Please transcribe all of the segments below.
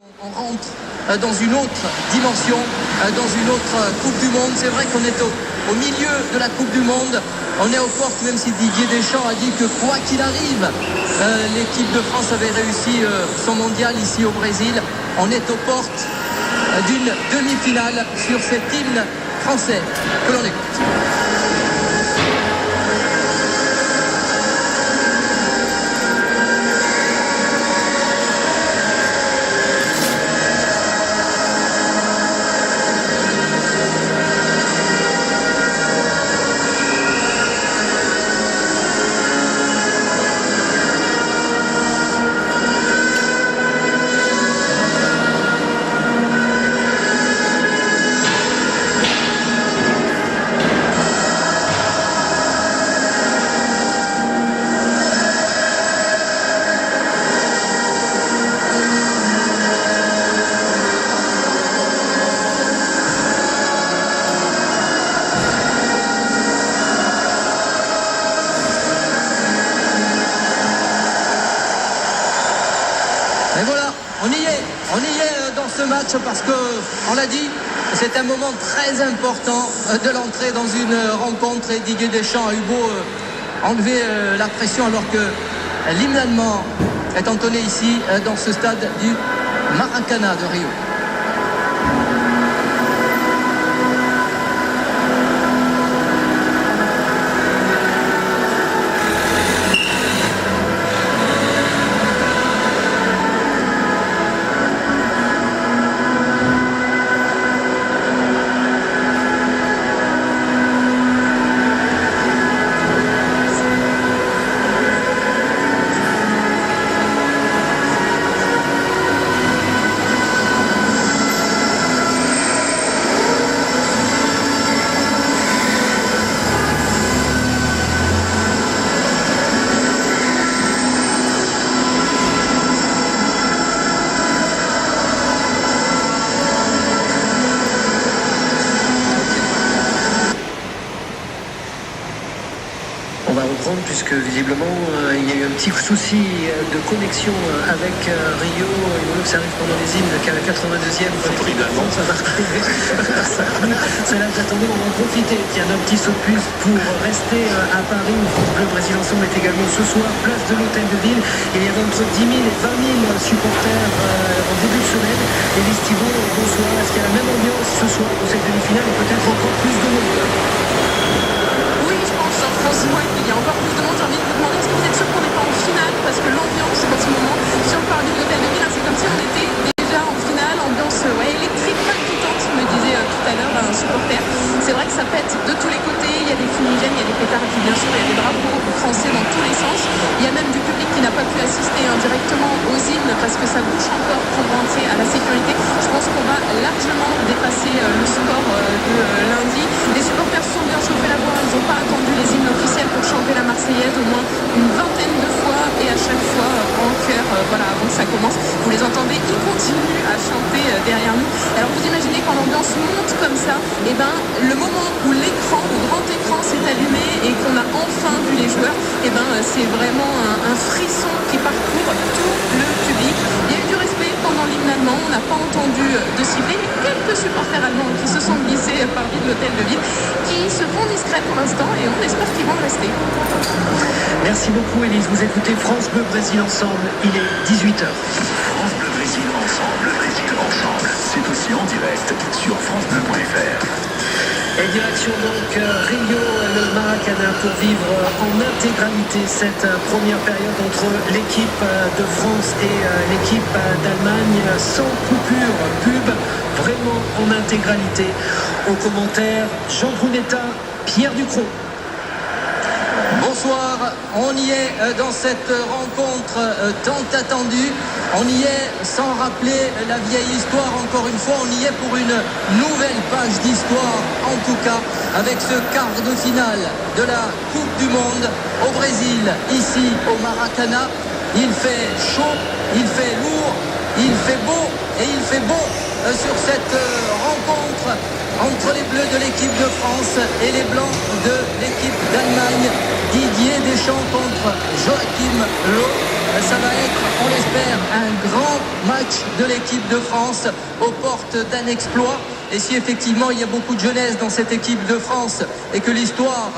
On rentre dans une autre dimension, dans une autre Coupe du Monde. C'est vrai qu'on est au milieu de la Coupe du Monde. On est aux portes, même si Didier Deschamps a dit que quoi qu'il arrive, l'équipe de France avait réussi son mondial ici au Brésil. On est aux portes d'une demi-finale sur cet hymne français que l'on écoute. Et voilà, on y est dans ce match parce que, on l'a dit, c'est un moment très important de l'entrée dans une rencontre et Didier Deschamps a eu beau enlever la pression alors que l'hymne allemand est entonné ici dans ce stade du Maracanã de Rio. On va reprendre puisque visiblement il y a eu un petit souci de connexion avec Rio. Et ça arrive pendant les hymnes qu'à la 82e. Ça va arriver. C'est là que j'attendais. On va en profiter. Il y a un petit saut de puce pour rester à Paris où France Bleu Brésil Ensemble est également ce soir, place de l'Hôtel de Ville. Il y avait entre 10 000 et 20 000 supporters en début de semaine. Et les Stivo, bonsoir. Est-ce qu'il y a la même ambiance ce soir pour cette demi-finale et peut-être encore plus de monde? Franchement, il y a encore plus de monde. J'ai envie de vous demander, est-ce que vous êtes sûr qu'on n'est pas en finale? Parce que l'ambiance en ce moment sur le parvis de l'Hôtel de Ville, c'est comme si on était déjà en finale, ambiance électrique, palpitante, me disait tout à l'heure un supporter. C'est vrai que ça pète de tous les côtés, il y a des fumigènes, il y a des pétards, et puis bien sûr il y a des drapeaux français dans tous les sens. Il y a même du public qui n'a pas pu assister directement aux hymnes parce que ça bouche encore pour rentrer à la sécurité. Je pense qu'on va largement dépasser le score de lundi. Les supporters se sont bien chauffés la voix, ils n'ont pas attendu les hymnes officiels pour chanter la Marseillaise au moins une vingtaine de fois et à chaque fois en chœur, avant que ça commence. Vous les entendez, ils continuent à chanter derrière nous. Alors vous imaginez quand l'ambiance monte comme ça, et le moment où l'écran, le grand écran s'est allumé et qu'on a enfin vu les joueurs, c'est vraiment un frisson qui parcourt tout le public. Il y a eu du respect pendant l'hymne allemand, on n'a pas entendu de sifflet. Il y a quelques supporters allemands qui se sont glissés parmi l'Hôtel de Ville, qui se font discrets pour l'instant et on espère qu'ils vont le rester. Merci beaucoup Élise, vous écoutez France Bleu Brésil Ensemble, il est 18h. France Bleu Brésil Ensemble, le Brésil ensemble, c'est aussi en direct sur francebleu.fr. Et direction donc Rio, le Maracanã pour vivre en intégralité cette première période entre l'équipe de France et l'équipe d'Allemagne, sans coupure pub, vraiment en intégralité. Au commentaire, Jean Brunetta, Pierre Ducrot. Bonsoir, on y est dans cette rencontre tant attendue. On y est sans rappeler la vieille histoire, encore une fois, on y est pour une nouvelle page d'histoire, en tout cas, avec ce quart de finale de la Coupe du Monde au Brésil, ici au Maracanã. Il fait chaud, il fait lourd, il fait beau et il fait beau sur cette rencontre entre les Bleus de l'équipe de France et les Blancs de l'équipe d'Allemagne. Didier Deschamps contre Joachim Löw. Ça va être, on l'espère, un grand match match de l'équipe de France aux portes d'un exploit. Et si effectivement il y a beaucoup de jeunesse dans cette équipe de France et que l'histoire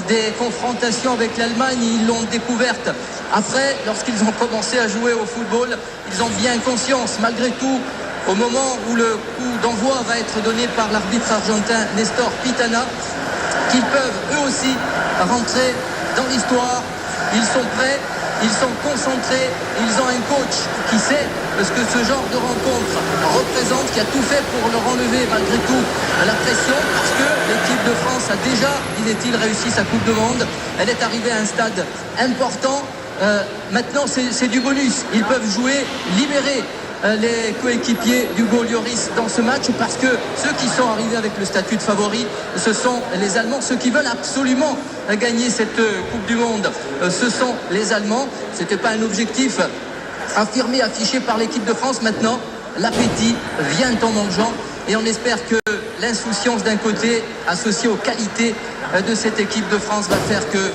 des confrontations avec l'Allemagne, ils l'ont découverte après, lorsqu'ils ont commencé à jouer au football, ils ont bien conscience, malgré tout, au moment où le coup d'envoi va être donné par l'arbitre argentin Nestor Pitana, qu'ils peuvent eux aussi rentrer dans l'histoire. Ils sont prêts, ils sont concentrés, ils ont un coach qui sait ce que ce genre de rencontre représente, qui a tout fait pour leur enlever malgré tout la pression, parce que l'équipe de France a déjà, disait-il, réussi sa Coupe du Monde. Elle est arrivée à un stade important. Maintenant c'est du bonus, ils peuvent jouer libérés, les coéquipiers d'Hugo Lloris dans ce match, parce que ceux qui sont arrivés avec le statut de favori, ce sont les Allemands. Ceux qui veulent absolument gagner cette Coupe du Monde, ce sont les Allemands. C'était pas un objectif affirmé, affiché par l'équipe de France. Maintenant l'appétit vient en mangeant, et on espère que l'insouciance d'un côté associée aux qualités de cette équipe de France va faire que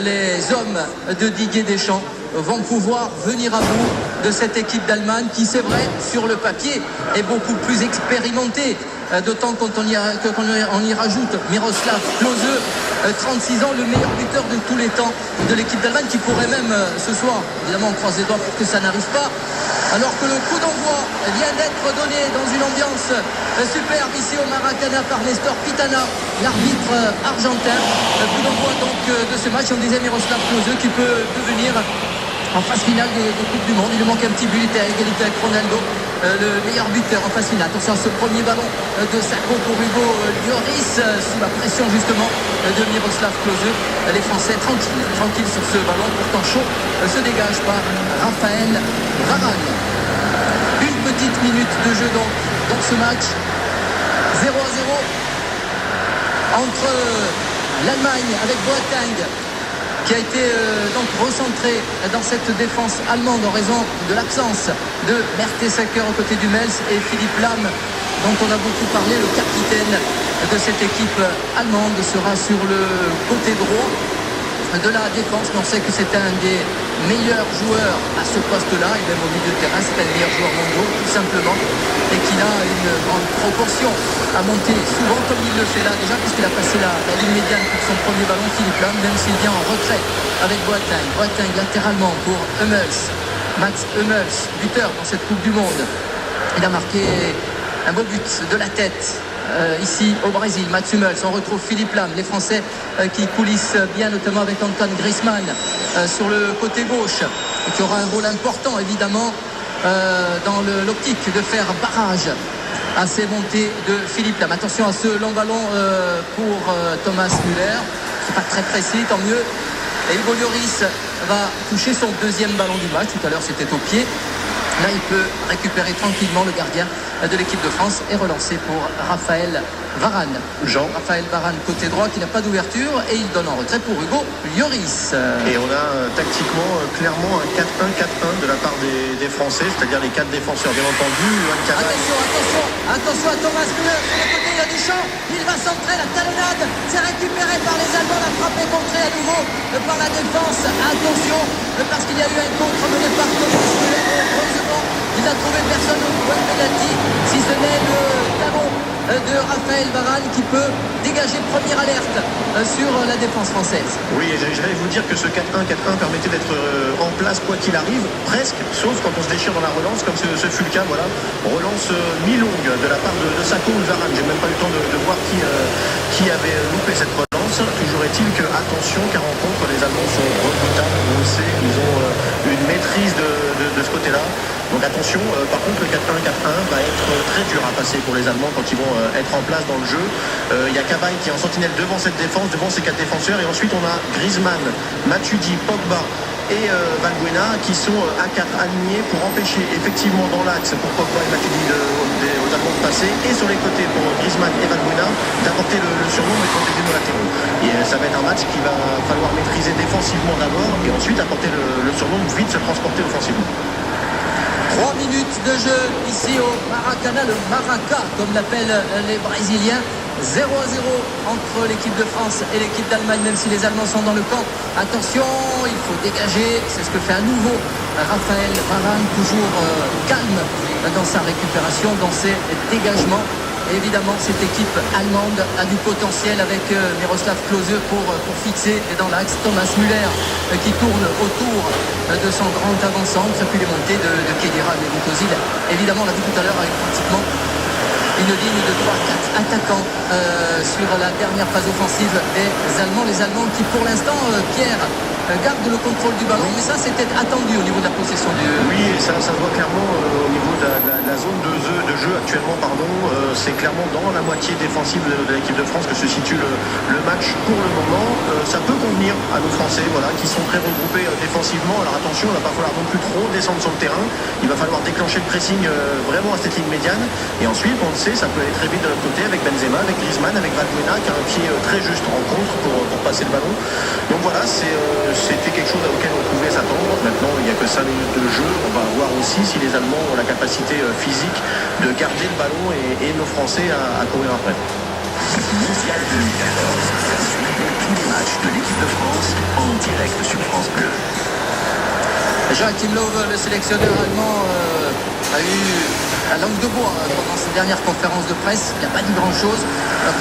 les hommes de Didier Deschamps vont pouvoir venir à bout de cette équipe d'Allemagne qui, c'est vrai, sur le papier est beaucoup plus expérimentée, d'autant quand on y rajoute Miroslav Klose, 36 ans, le meilleur buteur de tous les temps de l'équipe d'Allemagne, qui pourrait même ce soir, évidemment on croise les doigts pour que ça n'arrive pas, alors que le coup d'envoi vient d'être donné dans une ambiance superbe ici au Maracana par Nestor Pitana, l'arbitre argentin. Le coup d'envoi donc de ce match, on disait Miroslav Klose qui peut devenir en phase finale de Coupe du Monde. Il lui manque un petit but, il était à égalité avec Ronaldo, le meilleur buteur en phase finale. Attention à ce premier ballon de Sacco pour Hugo Lloris, sous la pression justement de Miroslav Klose. Les Français tranquilles sur ce ballon, pourtant chaud, se dégage par Raphaël Varane. Une petite minute de jeu donc dans ce match, 0-0 entre l'Allemagne avec Boateng, qui a été donc recentré dans cette défense allemande en raison de l'absence de Mertesacker aux côtés du Mels, et Philippe Lahm, dont on a beaucoup parlé, le capitaine de cette équipe allemande, sera sur le côté droit de la défense. Mais on sait que c'est un des meilleurs joueurs à ce poste-là, et même au milieu de terrain, c'est un meilleur joueur mondial tout simplement, et qu'il a une grande proportion à monter souvent comme il le fait là déjà, puisqu'il a passé la ligne médiane pour son premier ballon, Philippe Lahm, même s'il vient en retrait avec Boateng latéralement pour Hummels, Mats Hummels, buteur dans cette Coupe du Monde. Il a marqué un beau but de la tête ici au Brésil, Mats Hummels. On retrouve Philippe Lahm, les Français qui coulissent bien, notamment avec Antoine Griezmann sur le côté gauche, et qui aura un rôle important évidemment dans l'optique de faire barrage à ces montées de Philippe Lahm. Attention à ce long ballon pour Thomas Müller, c'est pas très précis, tant mieux. Et Hugo Lloris va toucher son deuxième ballon du match. Tout à l'heure c'était au pied. Là il peut récupérer tranquillement, le gardien de l'équipe de France, et relancer pour Raphaël Varane. Raphaël Varane côté droit, qui n'a pas d'ouverture, et il donne en retrait pour Hugo Lloris. Et on a tactiquement clairement un 4-1-4-1 de la part des Français, c'est-à-dire les 4 défenseurs bien entendu. Attention à Thomas Müller sur le côté, il y a Deschamps, il va centrer, la talonnade, c'est récupéré par les Allemands, la frappe est contrée à nouveau par la défense. Attention, parce qu'il y a eu un contre mené par Thomas Müller. Heureusement, il n'a trouvé personne au point de pénalty, si ce n'est le talon de Raphaël Varane, qui peut dégager première alerte sur la défense française. Oui, et j'allais vous dire que ce 4-1-4-1 permettait d'être en place quoi qu'il arrive, presque, sauf quand on se déchire dans la relance, comme ce fut le cas. Voilà, relance mi-longue de la part de Sacco ou Varane. J'ai même pas eu le temps de voir qui avait loupé cette relance. Toujours est-il que, attention, car en contre, les Allemands sont redoutables, on le sait, ils ont une maîtrise de ce côté-là. Donc attention, par contre le 4-1-4-1 va être très dur à passer pour les Allemands quand ils vont être en place dans le jeu. Il y a Cabaye qui est en sentinelle devant cette défense, devant ces 4 défenseurs, et ensuite on a Griezmann, Matuidi, Pogba et Valbuena qui sont à 4 alignés pour empêcher effectivement dans l'axe pour Pogba et Matuidi aux Allemands de passer, et sur les côtés pour Griezmann et Valbuena d'apporter le surnombre et de protéger nos latéraux. Et ça va être un match qui va falloir maîtriser défensivement d'abord, et ensuite apporter le surnombre, vite se transporter offensivement. 3 minutes de jeu ici au Maracana, le Maraca comme l'appellent les Brésiliens. 0-0 entre l'équipe de France et l'équipe d'Allemagne, même si les Allemands sont dans le camp. Attention, il faut dégager, c'est ce que fait à nouveau Raphaël Varane, toujours calme dans sa récupération, dans ses dégagements. Et évidemment, cette équipe allemande a du potentiel avec Miroslav Klose pour fixer dans l'axe Thomas Müller qui tourne autour de son grand avant-centre, et puis les montées de Khedira et Ozil. Évidemment, on l'a vu tout à l'heure avec pratiquement une ligne de 3-4 attaquants sur la dernière phase offensive des Allemands. Les Allemands qui, pour l'instant, Pierre, gardent le contrôle du ballon, mais ça c'était attendu au niveau de la possession du... Oui, et ça se voit clairement au niveau de la zone de jeu actuellement, c'est clairement dans la moitié défensive de l'équipe de France que se situe le match pour le moment. Ça peut convenir à nos Français, voilà, qui sont très regroupés défensivement. Alors attention, il ne va pas falloir non plus trop descendre sur le terrain, il va falloir déclencher le pressing vraiment à cette ligne médiane, et ensuite on le sait, ça peut aller très vite de l'autre côté avec Benzema, avec Griezmann, avec Valbuena qui a un pied très juste en contre pour passer le ballon. Donc voilà, c'était quelque chose auquel on pouvait s'attendre. Maintenant, il n'y a que 5 minutes de jeu. On va voir aussi si les Allemands ont la capacité physique de garder le ballon et nos Français à courir après. Mondial 2014. Suivez tous les matchs de l'équipe de France en direct sur France Bleu. Joachim Löw, le sélectionneur allemand, a eu la langue de bois pendant ses dernières conférences de presse. Il n'a pas dit grand-chose.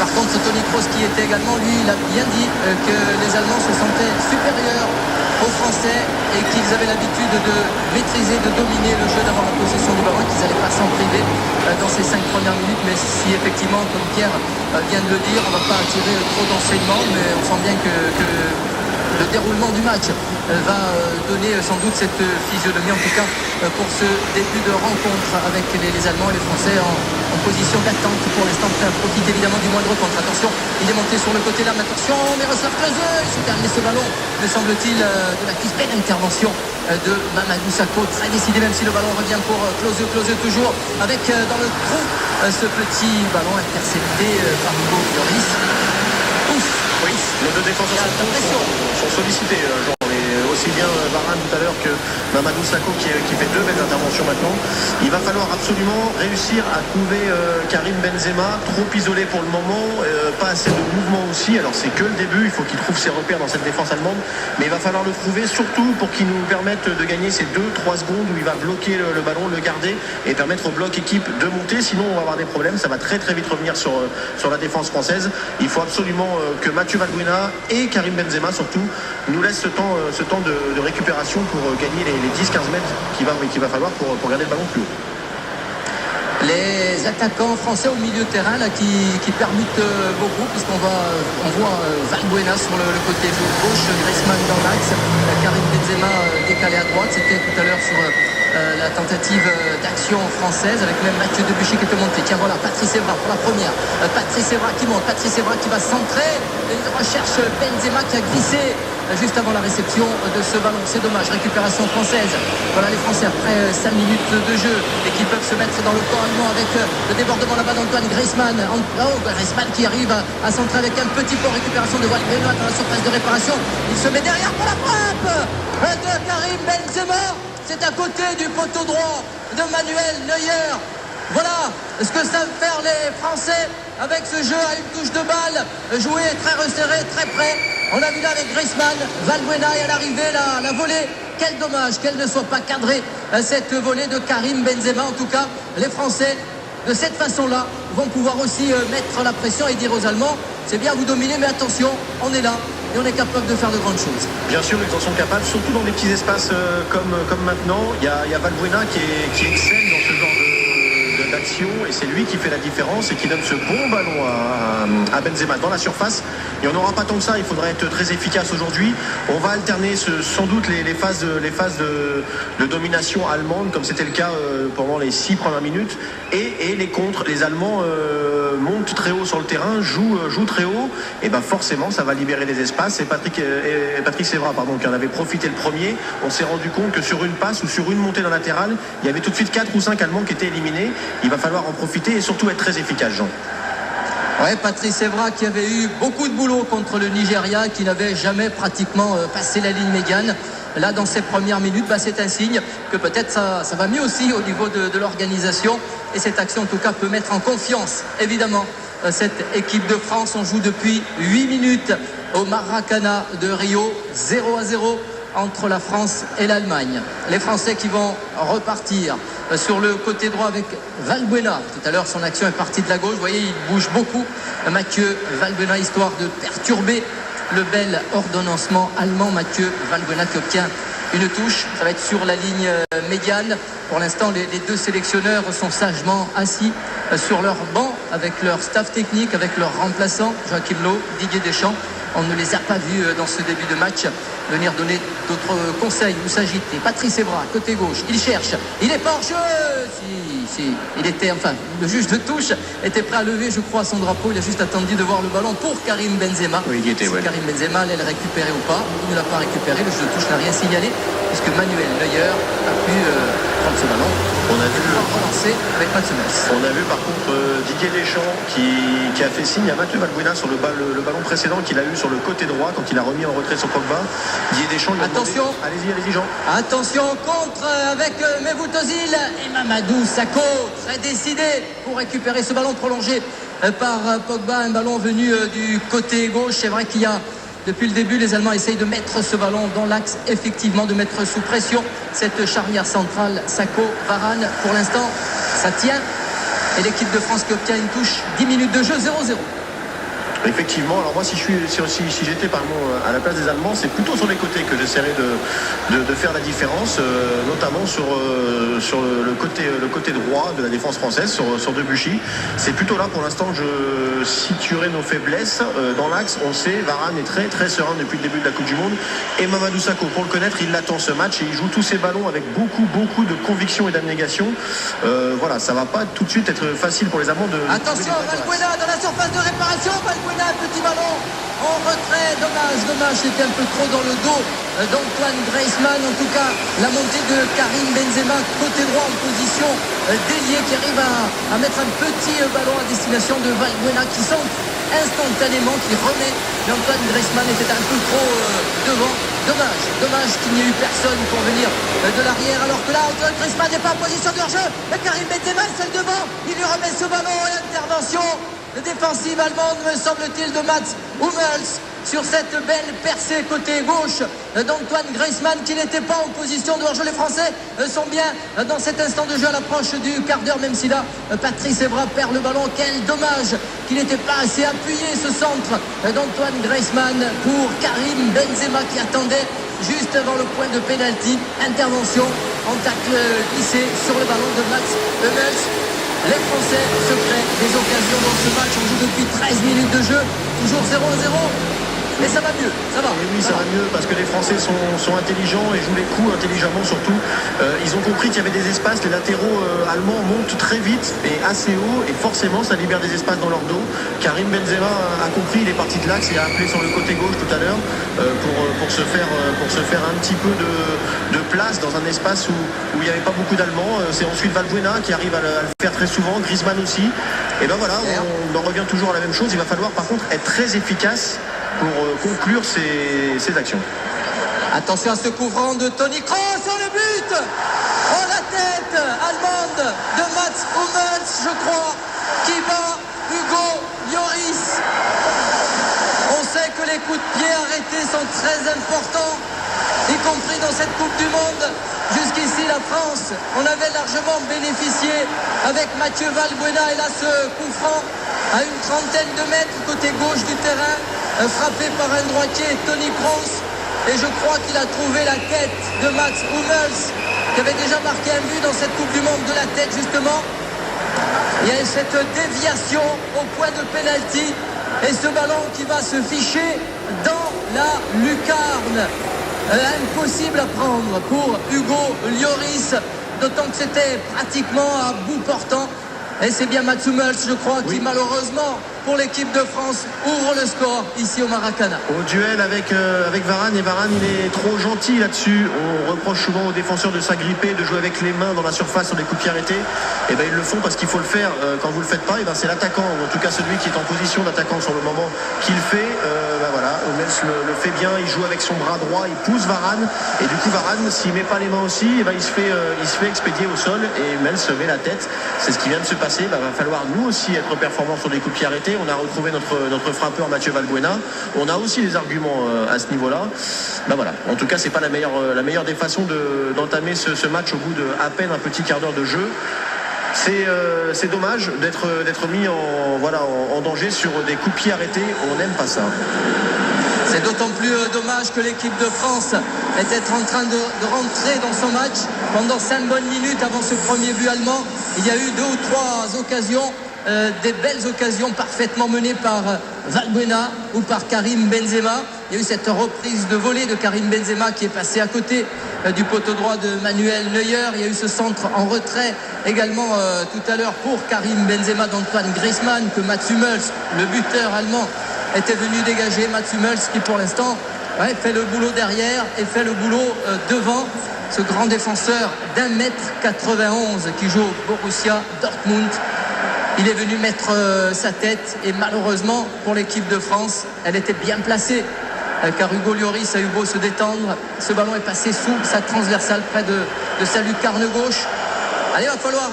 Par contre, Toni Kroos, qui était également, lui, il a bien dit que les Allemands se sentaient supérieurs aux Français et qu'ils avaient l'habitude de maîtriser, de dominer le jeu, d'avoir la possession du ballon, qu'ils n'allaient pas s'en priver dans ces 5 premières minutes. Mais si effectivement, comme Pierre vient de le dire, on ne va pas attirer trop d'enseignements, mais on sent bien que le déroulement du match va donner sans doute cette physionomie, en tout cas pour ce début de rencontre avec les Allemands et les Français en position d'attente pour l'instant, prêt à profiter évidemment du moindre contre. Attention, il est monté sur le côté là, mais attention, Miroslav Klose, il s'est terminé ce ballon, me semble-t-il, de la crispée d'intervention de Mamadou Sakho, très décidé, même si le ballon revient pour Klose toujours avec dans le trou ce petit ballon intercepté par Hugo Lloris. Oui, nos deux défenseurs sont sollicités, Jean. Aussi bien Varane tout à l'heure que Mamadou Sakho qui fait 2 belles interventions maintenant. Il va falloir absolument réussir à trouver Karim Benzema, trop isolé pour le moment, pas assez de mouvement aussi. Alors c'est que le début, il faut qu'il trouve ses repères dans cette défense allemande, mais il va falloir le trouver surtout pour qu'il nous permette de gagner ces 2-3 secondes où il va bloquer le ballon, le garder et permettre au bloc équipe de monter. Sinon on va avoir des problèmes, ça va très très vite revenir sur la défense française. Il faut absolument que Mathieu Valbuena et Karim Benzema surtout nous laissent ce temps de récupération pour gagner les 10-15 mètres qu'il va falloir pour garder le ballon plus haut. Les attaquants français au milieu de terrain là, qui permutent beaucoup, puisqu'on voit Valbuena sur le côté gauche, Griezmann dans l'axe, Karim Benzema décalé à droite. C'était tout à l'heure sur la tentative d'action française avec même Mathieu Debuchy qui était monté. Tiens voilà, Patrice Evra pour la première. Patrice Evra qui monte, Patrice Evra qui va centrer. Et il recherche Benzema qui a glissé juste avant la réception de ce ballon. C'est dommage, récupération française. Voilà les Français après 5 minutes de jeu et qui peuvent se mettre dans le camp allemand avec le débordement là-bas d'Antoine Griezmann. Griezmann qui arrive à centrer avec un petit peu récupération de Valbuena dans la surface de réparation. Il se met derrière pour la frappe de Karim Benzema. C'est à côté du poteau droit de Manuel Neuer. Voilà ce que savent faire les Français avec ce jeu à une touche de balle, joué très resserré, très près. On a vu là avec Griezmann, Valbuena et à l'arrivée la volée. Quel dommage qu'elle ne soit pas cadrée, cette volée de Karim Benzema. En tout cas, les Français, de cette façon-là, vont pouvoir aussi mettre la pression et dire aux Allemands, c'est bien vous dominer, mais attention, on est là. Et on est capable de faire de grandes choses. Bien sûr, ils en sont capables, surtout dans des petits espaces comme maintenant. Il y a Valbuena qui excelle dans ce genre d'action et c'est lui qui fait la différence et qui donne ce bon ballon à Benzema dans la surface. Et on n'aura pas tant que ça, il faudra être très efficace aujourd'hui. On va alterner sans doute les phases de domination allemande, comme c'était le cas pendant les 6 premières minutes, et les contres. Les Allemands montent très haut sur le terrain, jouent très haut, et ben forcément ça va libérer des espaces. Et Patrice Evra qui en avait profité le premier, on s'est rendu compte que sur une passe ou sur une montée dans la latérale, il y avait tout de suite 4 ou 5 Allemands qui étaient éliminés. Il va falloir en profiter et surtout être très efficace, Jean. Ouais, Patrice Evra qui avait eu beaucoup de boulot contre le Nigeria, qui n'avait jamais pratiquement passé la ligne médiane. Là, dans ces premières minutes, c'est un signe que peut-être ça va mieux aussi au niveau de l'organisation. Et cette action, en tout cas, peut mettre en confiance, évidemment, cette équipe de France. On joue depuis 8 minutes au Maracana de Rio, 0-0. entre la France et l'Allemagne. Les Français qui vont repartir sur le côté droit avec Valbuena. Tout à l'heure, son action est partie de la gauche. Vous voyez, il bouge beaucoup. Mathieu Valbuena, histoire de perturber le bel ordonnancement allemand. Mathieu Valbuena qui obtient une touche. Ça va être sur la ligne médiane. Pour l'instant, les deux sélectionneurs sont sagement assis sur leur banc avec leur staff technique, avec leurs remplaçants, Joachim Löw, Didier Deschamps. On ne les a pas vus dans ce début de match venir donner d'autres conseils ou s'agiter. Patrice Evra, côté gauche, il cherche, il est pas hors jeu. Si, il était, le juge de touche était prêt à lever, je crois, son drapeau. Il a juste attendu de voir le ballon pour Karim Benzema. Oui, il y était, si Karim Benzema allait le récupérer ou pas. Il ne l'a pas récupéré, le juge de touche n'a rien signalé puisque Manuel Neuer a pu prendre ce ballon. On a vu relancer avec Mats Hummels. On a vu par contre Didier Deschamps qui a fait signe à Mathieu Valbuena sur le ballon précédent qu'il a eu sur le côté droit quand il a remis en retrait sur Pogba. Didier Deschamps lui a attention demandé, allez-y Jean. Attention contre avec Mesut Özil et Mamadou Sakho, très décidé pour récupérer ce ballon prolongé par Pogba, un ballon venu du côté gauche. C'est vrai qu'il y a depuis le début, les Allemands essayent de mettre ce ballon dans l'axe, effectivement, de mettre sous pression cette charnière centrale Sakho-Varane. Pour l'instant, ça tient. Et l'équipe de France qui obtient une touche, 10 minutes de jeu, 0-0. Effectivement, alors moi si j'étais à la place des Allemands, c'est plutôt sur les côtés que j'essaierais de faire la différence, notamment sur le côté droit de la défense française, sur Debuchy. C'est plutôt là pour l'instant que je situerai nos faiblesses. Dans l'axe, on sait, Varane est très très serein depuis le début de la Coupe du Monde. Et Mamadou Sakho, pour le connaître, il attend ce match et il joue tous ses ballons avec beaucoup de conviction et d'abnégation. Voilà, ça va pas tout de suite être facile pour les Allemands de... Attention, Valbuena dans la surface de réparation, Valbuena, un petit ballon en retrait, dommage, c'était un peu trop dans le dos d'Antoine Griezmann. En tout cas, la montée de Karim Benzema côté droit en position d'ailier qui arrive à mettre un petit ballon à destination de Valbuena qui centre instantanément, qui remet. Mais Antoine Griezmann était un peu trop devant. Dommage qu'il n'y ait eu personne pour venir de l'arrière, alors que là Antoine Griezmann n'est pas en position de hors-jeu. Et Karim Benzema est seul devant, il lui remet ce ballon et intervention défensive allemande, me semble-t-il, de Mats Hummels sur cette belle percée côté gauche d'Antoine Griezmann qui n'était pas en position de hors-jeu. Les Français sont bien dans cet instant de jeu à l'approche du quart d'heure, même si là Patrice Evra perd le ballon. Quel dommage qu'il n'était pas assez appuyé ce centre d'Antoine Griezmann pour Karim Benzema qui attendait juste avant le point de pénalty. Intervention en tacle glissé sur le ballon de Mats Hummels. Les Français se créent des occasions dans ce match. On joue depuis 13 minutes de jeu, toujours 0-0. Mais ça va mieux, ça va. Et oui, ça va mieux parce que les Français sont intelligents et jouent les coups intelligemment surtout. Ils ont compris qu'il y avait des espaces. Les latéraux allemands montent très vite et assez haut et forcément ça libère des espaces dans leur dos. Karim Benzema a compris, il est parti de l'axe et a appelé sur le côté gauche tout à l'heure pour se faire un petit peu de place dans un espace où il n'y avait pas beaucoup d'Allemands. C'est ensuite Valbuena qui arrive à le faire très souvent, Griezmann aussi. Et ben voilà, on en revient toujours à la même chose. Il va falloir par contre être très efficace pour conclure ces actions. Attention à ce couvrant de Toni Kroos sur le but. Oh, la tête allemande de Mats Hummels, je crois, qui bat Hugo Lloris. On sait que les coups de pied arrêtés sont très importants, y compris dans cette Coupe du Monde. Jusqu'ici, la France, on avait largement bénéficié avec Mathieu Valbuena. Et là, ce coup franc à une trentaine de mètres côté gauche du terrain, frappé par un droitier, Toni Kroos. Et je crois qu'il a trouvé la tête de Mats Hummels, qui avait déjà marqué un but dans cette Coupe du Monde, de la tête justement. Il y a cette déviation au point de pénalty et ce ballon qui va se ficher dans la lucarne. Impossible à prendre pour Hugo Lloris, d'autant que c'était pratiquement à bout portant. Et c'est bien Mats Hummels, je crois, qui malheureusement pour l'équipe de France ouvre le score ici au Maracana. Au duel avec Varane, et Varane il est trop gentil là-dessus. On reproche souvent aux défenseurs de s'agripper, de jouer avec les mains dans la surface sur des coups de pied arrêtés. Et ben ils le font parce qu'il faut le faire. Quand vous le faites pas, et ben c'est l'attaquant, ou en tout cas celui qui est en position d'attaquant sur le moment qui le fait. Voilà, Hummels le fait bien, il joue avec son bras droit, il pousse Varane, et du coup Varane, s'il met pas les mains aussi, et ben il se fait expédier au sol et Hummels se met la tête. C'est ce qui vient de se passer. Va falloir nous aussi être performants sur des coups de pied arrêtés. Français. On a retrouvé notre frappeur Mathieu Valbuena. On a aussi des arguments à ce niveau-là. Ben voilà. En tout cas, c'est pas la meilleure des façons d'entamer ce match au bout de à peine un petit quart d'heure de jeu. C'est dommage d'être mis en danger sur des coups de pied arrêtés. On n'aime pas ça. C'est d'autant plus dommage que l'équipe de France était en train de rentrer dans son match pendant 5 bonnes minutes avant ce premier but allemand. Il y a eu 2 ou 3 occasions, des belles occasions parfaitement menées par Valbuena ou par Karim Benzema. Il y a eu cette reprise de volée de Karim Benzema qui est passé à côté du poteau droit de Manuel Neuer. Il y a eu ce centre en retrait également tout à l'heure pour Karim Benzema d'Antoine Griezmann que Mats Hummels, le buteur allemand, était venu dégager. Mats Hummels qui pour l'instant fait le boulot derrière et fait le boulot devant. Ce grand défenseur d'1m91 qui joue au Borussia Dortmund. Il est venu mettre sa tête et malheureusement pour l'équipe de France, elle était bien placée car Hugo Lloris a eu beau se détendre. Ce ballon est passé sous sa transversale près de sa lucarne gauche. Allez, il va falloir...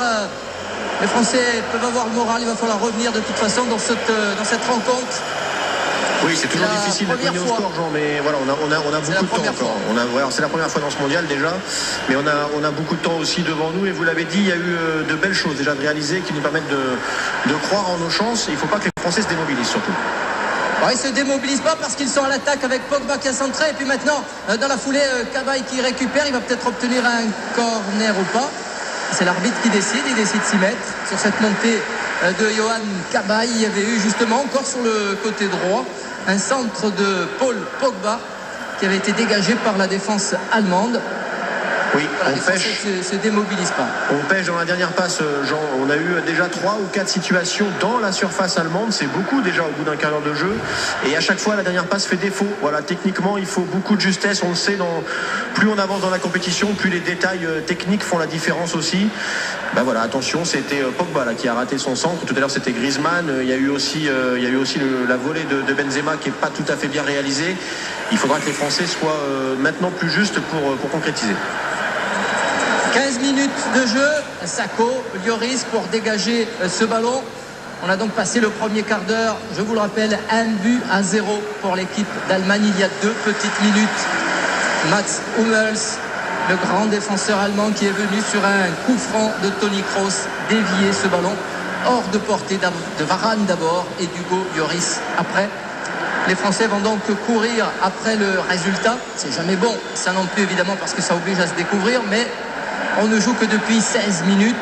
les Français peuvent avoir le moral, il va falloir revenir de toute façon dans cette rencontre. Oui, c'est toujours difficile de tenir au score, Jean, mais voilà, on a beaucoup de temps encore. C'est la première fois dans ce mondial déjà, mais on a beaucoup de temps aussi devant nous. Et vous l'avez dit, il y a eu de belles choses déjà de réaliser qui nous permettent de croire en nos chances. Il ne faut pas que les Français se démobilisent surtout. Ils ne se démobilisent pas parce qu'ils sont à l'attaque avec Pogba qui a centré. Et puis maintenant, dans la foulée, Cabaye qui récupère. Il va peut-être obtenir un corner ou pas. C'est l'arbitre qui décide. Il décide de s'y mettre sur cette montée de Johan Cabaye. Il y avait eu justement encore sur le côté droit un centre de Paul Pogba qui avait été dégagé par la défense allemande. Oui, les Français ne se démobilisent pas. On pêche dans la dernière passe, Jean. On a eu déjà 3 ou 4 situations dans la surface allemande. C'est beaucoup déjà au bout d'un quart d'heure de jeu. Et à chaque fois, la dernière passe fait défaut. Voilà, techniquement, il faut beaucoup de justesse. On le sait, plus on avance dans la compétition, plus les détails techniques font la différence aussi. Ben voilà, attention, c'était Pogba là, qui a raté son centre. Tout à l'heure, c'était Griezmann. Il y a eu aussi la volée de Benzema qui n'est pas tout à fait bien réalisée. Il faudra que les Français soient maintenant plus justes pour concrétiser. 15 minutes de jeu, Sakho, Lloris pour dégager ce ballon. On a donc passé le premier quart d'heure, je vous le rappelle, 1-0 pour l'équipe d'Allemagne. Il y a 2 petites minutes. Mats Hummels, le grand défenseur allemand qui est venu sur un coup franc de Toni Kroos, dévier ce ballon hors de portée de Varane d'abord et d'Hugo Lloris après. Les Français vont donc courir après le résultat. C'est jamais bon, ça non plus évidemment parce que ça oblige à se découvrir, mais on ne joue que depuis 16 minutes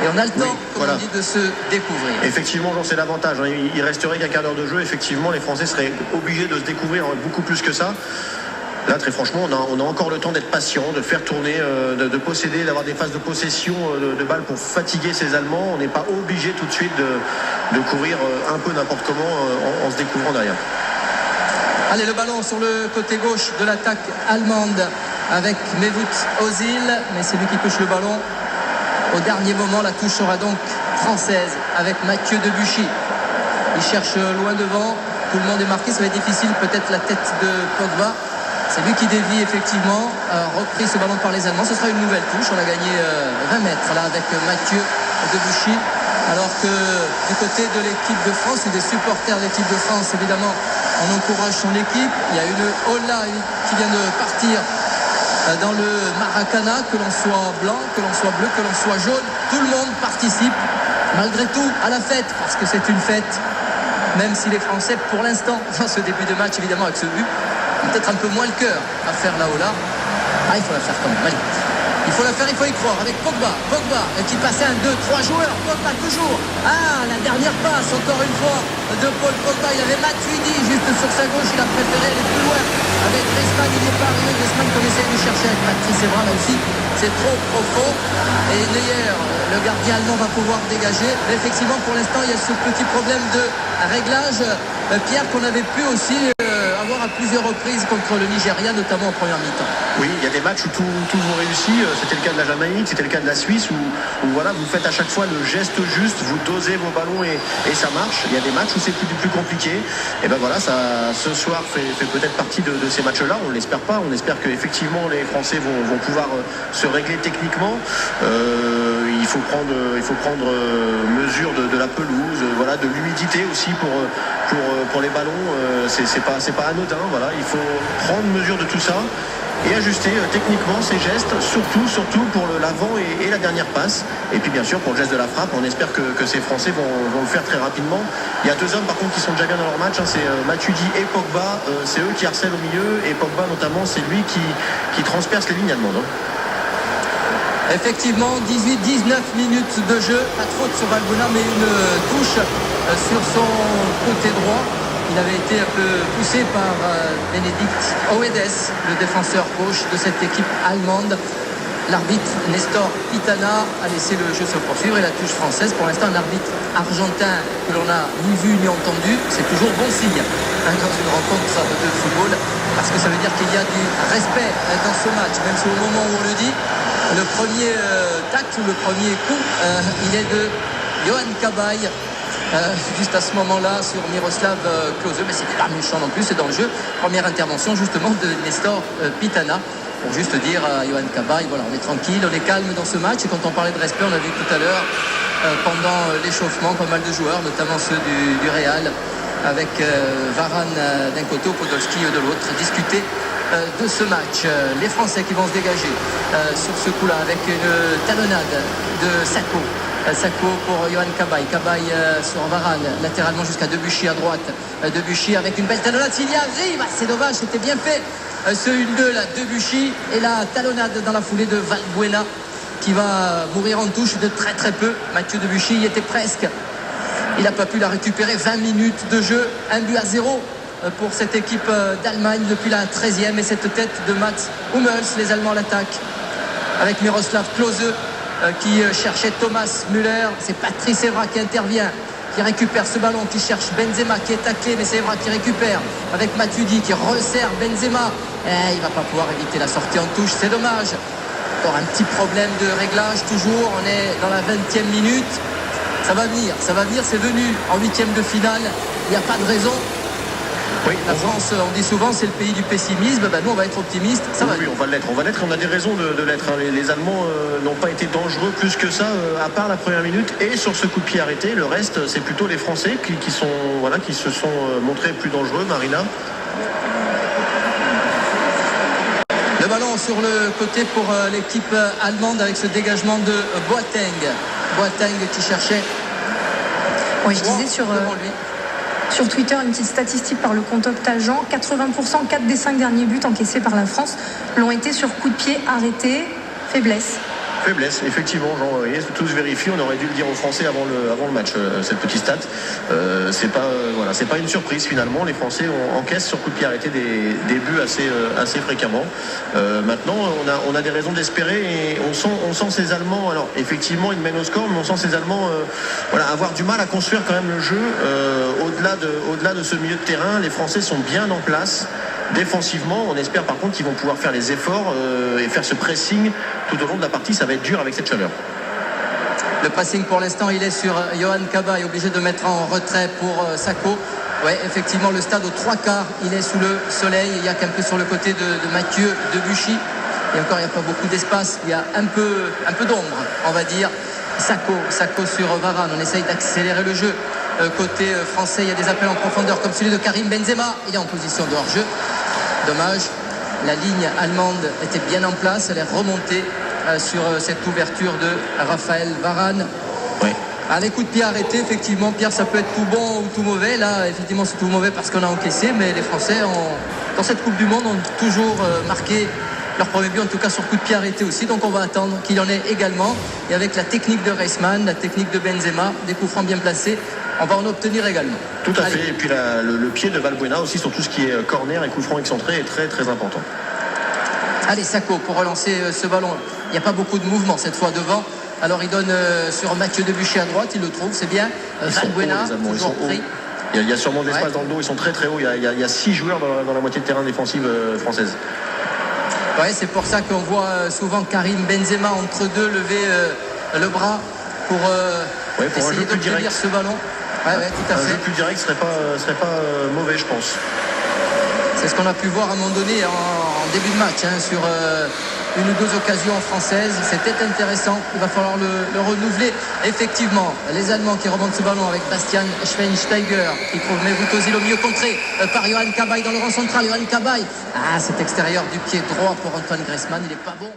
et on a le temps, on dit, de se découvrir. Effectivement, Jean, c'est l'avantage. Il resterait qu'un quart d'heure de jeu. Effectivement, les Français seraient obligés de se découvrir beaucoup plus que ça. Là, très franchement, on a encore le temps d'être patient, de faire tourner, de posséder, d'avoir des phases de possession de balles pour fatiguer ces Allemands. On n'est pas obligé tout de suite de courir un peu n'importe comment en se découvrant derrière. Allez, le ballon sur le côté gauche de l'attaque allemande avec Mesut Özil, mais c'est lui qui touche le ballon au dernier moment. La touche sera donc française avec Mathieu Debuchy. Il cherche loin devant, tout le monde est marqué, ça va être difficile, peut-être la tête de Pogba. C'est lui qui dévie effectivement, repris ce ballon par les Allemands. Ce sera une nouvelle touche, on a gagné 20 mètres là avec Mathieu Debuchy. Alors que du côté de l'équipe de France et des supporters de l'équipe de France, évidemment, on encourage son équipe. Il y a une Ola qui vient de partir dans le Maracana, que l'on soit blanc, que l'on soit bleu, que l'on soit jaune. Tout le monde participe malgré tout à la fête, parce que c'est une fête, même si les Français, pour l'instant, dans ce début de match, évidemment avec ce but, ont peut-être un peu moins le cœur à faire la Ola. Il faut la faire quand même. Allez. Il faut la faire, il faut y croire avec Pogba qui passait 1, 2, 3 joueurs. Pogba toujours. La dernière passe encore une fois de Paul Pogba. Il avait Matuidi juste sur sa gauche. Il a préféré aller plus loin avec Griezmann. Il n'est pas arrivé. Griezmann qu'on essaie de chercher avec Patrice Evra. Là aussi, c'est trop profond. Et Neuer, le gardien allemand, va pouvoir dégager. Mais effectivement, pour l'instant, il y a ce petit problème de réglage. Pierre, qu'on avait pu aussi avoir à plusieurs reprises contre le Nigeria, notamment en première mi-temps. Oui, il y a des matchs où tout vous réussit. C'était le cas de la Jamaïque, c'était le cas de la Suisse où voilà, vous faites à chaque fois le geste juste, vous dosez vos ballons et ça marche. Il y a des matchs où c'est plus compliqué. Et ben voilà, ça ce soir fait peut-être partie de ces matchs-là. On l'espère pas. On espère qu'effectivement les Français vont pouvoir se régler techniquement. Il faut prendre mesure de la pelouse, voilà, de l'humidité aussi pour les ballons. C'est pas anodin. Voilà, il faut prendre mesure de tout ça et ajuster techniquement ces gestes, surtout pour l'avant et la dernière passe. Et puis bien sûr pour le geste de la frappe, on espère que ces Français vont le faire très rapidement. Il y a deux hommes par contre qui sont déjà bien dans leur match, hein, c'est Matuidi et Pogba, c'est eux qui harcèlent au milieu, et Pogba notamment, c'est lui qui transperce les lignes allemandes. Effectivement, 18-19 minutes de jeu, pas de faute sur Valbuena, mais une touche sur son côté droit. Il avait été un peu poussé par Benedikt Oedes, le défenseur gauche de cette équipe allemande. L'arbitre Nestor Pitana a laissé le jeu se poursuivre et la touche française. Pour l'instant, un arbitre argentin que l'on n'a ni vu ni entendu, c'est toujours bon signe dans une rencontre de football, parce que ça veut dire qu'il y a du respect dans ce match, même si au moment où on le dit, le premier tacle ou le premier coup, il est de Yohan Cabaye. Juste à ce moment-là sur Miroslav Klose, mais c'était pas méchant non plus, c'est dans le jeu. Première intervention justement de Nestor Pitana pour juste dire à Yohan Cabaye, voilà, on est tranquille, on est calme dans ce match. Et quand on parlait de respect, on a vu tout à l'heure pendant l'échauffement pas mal de joueurs, notamment ceux du Real, avec Varane d'un côté, Podolski de l'autre, discuter de ce match. Les Français qui vont se dégager sur ce coup-là avec une talonnade de Sakho. Sakho pour Yohan Cabaye. Cabaye sur Varane, latéralement jusqu'à Debuchy à droite. Debuchy avec une belle talonnade. S'il y arrive, c'est dommage, c'était bien fait. Ce 1-2 là, Debuchy, et la talonnade dans la foulée de Valbuena qui va mourir en touche de très peu. Mathieu Debuchy y était presque. Il n'a pas pu la récupérer. 20 minutes de jeu, 1-0 pour cette équipe d'Allemagne depuis la 13e. Et cette tête de Mats Hummels, les Allemands à l'attaque avec Miroslav Klose qui cherchait Thomas Müller. C'est Patrice Evra qui intervient, qui récupère ce ballon, qui cherche Benzema qui est taclé, mais c'est Evra qui récupère avec Matuidi qui resserre Benzema. Il ne va pas pouvoir éviter la sortie en touche, c'est dommage. Encore un petit problème de réglage toujours, on est dans la 20e minute. Ça va venir, c'est venu en 8e de finale, il n'y a pas de raison. Oui, la France, on dit souvent, c'est le pays du pessimisme. Nous, on va être optimiste. Ça va. Oui, on va l'être. On a des raisons de l'être. Les Allemands n'ont pas été dangereux plus que ça, à part la première minute. Et sur ce coup de pied arrêté, le reste, c'est plutôt les Français qui se sont montrés plus dangereux. Marina. Le ballon sur le côté pour l'équipe allemande avec ce dégagement de Boateng qui cherchait. Oui, je disais sur Twitter une petite statistique par le compte Optagen, 80%, 4 des 5 derniers buts encaissés par la France l'ont été sur coup de pied arrêté, faiblesse. Faiblesse, effectivement, Jean, tous vérifient, on aurait dû le dire aux Français avant le match, cette petite stat. C'est pas une surprise finalement, les Français encaissent sur coup de pied arrêté des buts assez fréquemment. Maintenant, on a des raisons d'espérer et on sent ces Allemands, alors effectivement ils mènent au score, mais on sent ces Allemands avoir du mal à construire quand même le jeu. Au-delà de ce milieu de terrain, les Français sont bien en place. Défensivement, on espère par contre qu'ils vont pouvoir faire les efforts et faire ce pressing tout au long de la partie. Ça va être dur avec cette chaleur. Le pressing pour l'instant, il est sur Yohan Cabaye, obligé de mettre en retrait pour Sakho. Ouais, effectivement, le stade aux 3/4, il est sous le soleil. Il y a qu'un peu sur le côté de Mathieu Debuchy. Et encore, il n'y a pas beaucoup d'espace. Il y a un peu d'ombre, on va dire. Sakho sur Varane. On essaye d'accélérer le jeu. Côté français, il y a des appels en profondeur comme celui de Karim Benzema. Il est en position de hors-jeu. Dommage. La ligne allemande était bien en place. Elle est remontée sur cette ouverture de Raphaël Varane. Oui. Les coups de pied arrêtés, effectivement, Pierre, ça peut être tout bon ou tout mauvais. Là, effectivement, c'est tout mauvais parce qu'on a encaissé. Mais les Français, dans cette Coupe du Monde, ont toujours marqué leur premier but, en tout cas sur coup de pied arrêté aussi. Donc on va attendre qu'il y en ait également. Et avec la technique de Reisman, la technique de Benzema, des coups francs bien placés, on va en obtenir également. Tout à fait. Et puis le pied de Valbuena aussi sur tout ce qui est corner et coup franc excentré est très très important. Allez, Sakho pour relancer ce ballon. Il n'y a pas beaucoup de mouvement cette fois devant. Alors il donne sur Mathieu Debuchy à droite, il le trouve, c'est bien. Valbuena, toujours pris. Il y a sûrement de l'espace dans le dos, ils sont très très hauts. Il y a 6 joueurs dans la moitié de terrain défensive française. Ouais, c'est pour ça qu'on voit souvent Karim Benzema entre deux lever le bras pour essayer d'obtenir ce ballon. Ouais, tout à fait. Un jeu plus direct serait pas mauvais, je pense. C'est ce qu'on a pu voir à un moment donné en début de match sur une ou deux occasions françaises. C'était intéressant. Il va falloir le renouveler. Effectivement, les Allemands qui remontent ce ballon avec Bastian Schweinsteiger qui trouve Mesut Özil au milieu contré par Yohan Cabaye dans le rang central. Yohan Cabaye. Cet extérieur du pied droit pour Antoine Griezmann, il n'est pas bon.